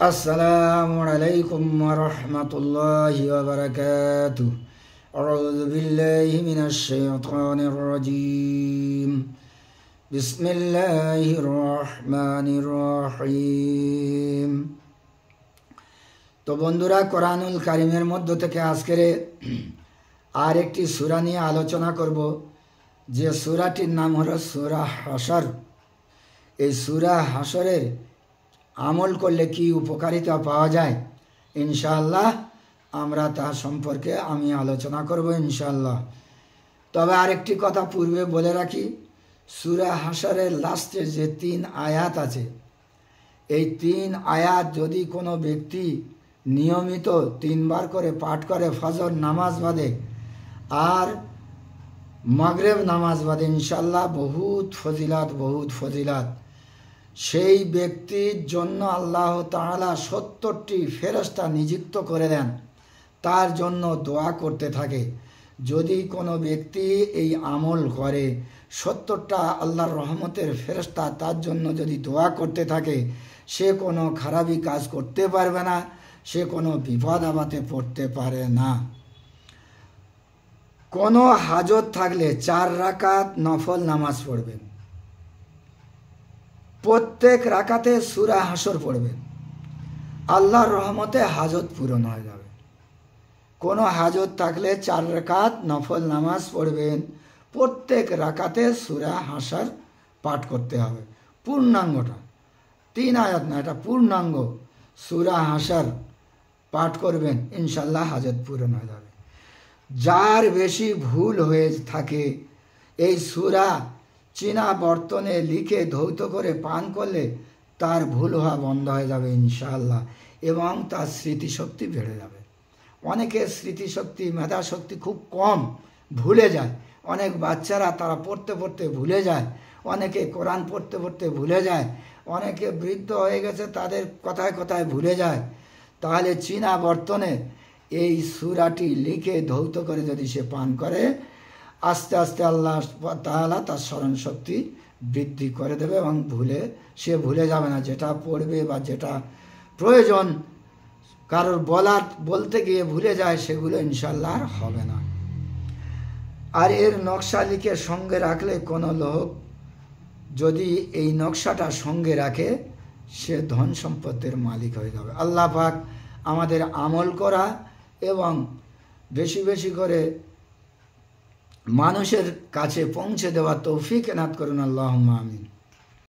আসসালামু আলাইকুম ওয়া রাহমাতুল্লাহি ওয়া বারাকাতুহু। আউযু বিল্লাহি মিনাশ শাইতানির রাজীম। বিসমিল্লাহির রহমানির রহিম। তো বন্ধুরা, কোরআনুল কারীমের মধ্য থেকে আজকের আর একটি সূরা নিয়ে আলোচনা করব, যে সূরাটির নাম হলো সূরা হাশর। এই সূরা হাশরের আমল করলে কি উপকারিতা পাওয়া যায়, ইনশাআল্লাহ আমরা তা সম্পর্কে আমি আলোচনা করব ইনশাআল্লাহ। তবে আরেকটি কথা পূর্বে বলে রাখি, সূরা হাশরের লাস্টের যে 3 আয়াত আছে, এই 3 আয়াত যদি কোনো ব্যক্তি নিয়মিত 3 বার করে পাঠ করে ফজর নামাজ বাদে আর মাগরিব নামাজ বাদে, ইনশাআল্লাহ বহুত ফজিলাত। সেই ব্যক্তির জন্য আল্লাহ তাআলা 70টি ফেরেশতা নিযুক্ত করে দেন, তার জন্য দোয়া করতে থাকে। যদি কোনো ব্যক্তি এই আমল করে, 70টা আল্লাহর রহমতের ফেরেশতা তার জন্য যদি দোয়া করতে থাকে, সে কোনো খারাপি কাজ করতে পারবে না, সে কোনো বিপদ আপদে পড়তে পারে না। কোনো হাজত থাকলে 4 রাকাত নফল নামাজ পড়বেন, প্রত্যেক রাকাতে সূরা হাশর পড়বেন, আল্লাহর রহমতে হাজত পূরণ হয়ে যাবে। কোনো হাজত থাকলে 4 রাকাত নফল নামাজ পড়বেন, প্রত্যেক রাকাতে সূরা হাশর পাঠ করতে হবে, পূর্ণাঙ্গটা, 3 আয়াত না, এটা পূর্ণাঙ্গ সূরা হাশর পাঠ করবেন, ইনশাআল্লাহ হাজত পূরণ হয়ে যাবে। যার বেশি ভুল হয়ে থাকে, এই সূরা চীনা বর্তনে লিখে ধৌত করে পান করলে তার ভুল হওয়া বন্ধ হয়ে যাবে ইনশাআল্লাহ, এবং তার স্মৃতিশক্তি বেড়ে যাবে। অনেকের স্মৃতিশক্তি, মেধাশক্তি খুব কম, ভুলে যায়। অনেক বাচ্চারা তারা পড়তে পড়তে ভুলে যায়, অনেকে কোরআন পড়তে পড়তে ভুলে যায়, অনেকে বৃদ্ধ হয়ে গেছে তাদের কথায় কথায় ভুলে যায়। তাহলে চীনা বর্তনে এই সূরাটি লিখে ধৌত করে যদি সে পান করে, আস্তে আস্তে আল্লাহ তাআলা তার স্মরণ শক্তি বৃদ্ধি করে দেবে এবং সে ভুলে যাবে না। যেটা পড়বে বা যেটা প্রয়োজন কারোর বলতে গিয়ে ভুলে যায়, সেগুলো ইনশাআল্লাহ আর হবে না। আর এর নকশা লিখে সঙ্গে রাখলে কোনো লোক যদি এই নকশাটা সঙ্গে রাখে, সে ধন সম্পদের মালিক হয়ে যাবে। আল্লাহ পাক আমাদের আমল করা এবং বেশি বেশি করে মানুষের কাছে পৌঁছে দেওয়া তৌফিক এনায়েত করুন, আল্লাহুম্মা আমিন।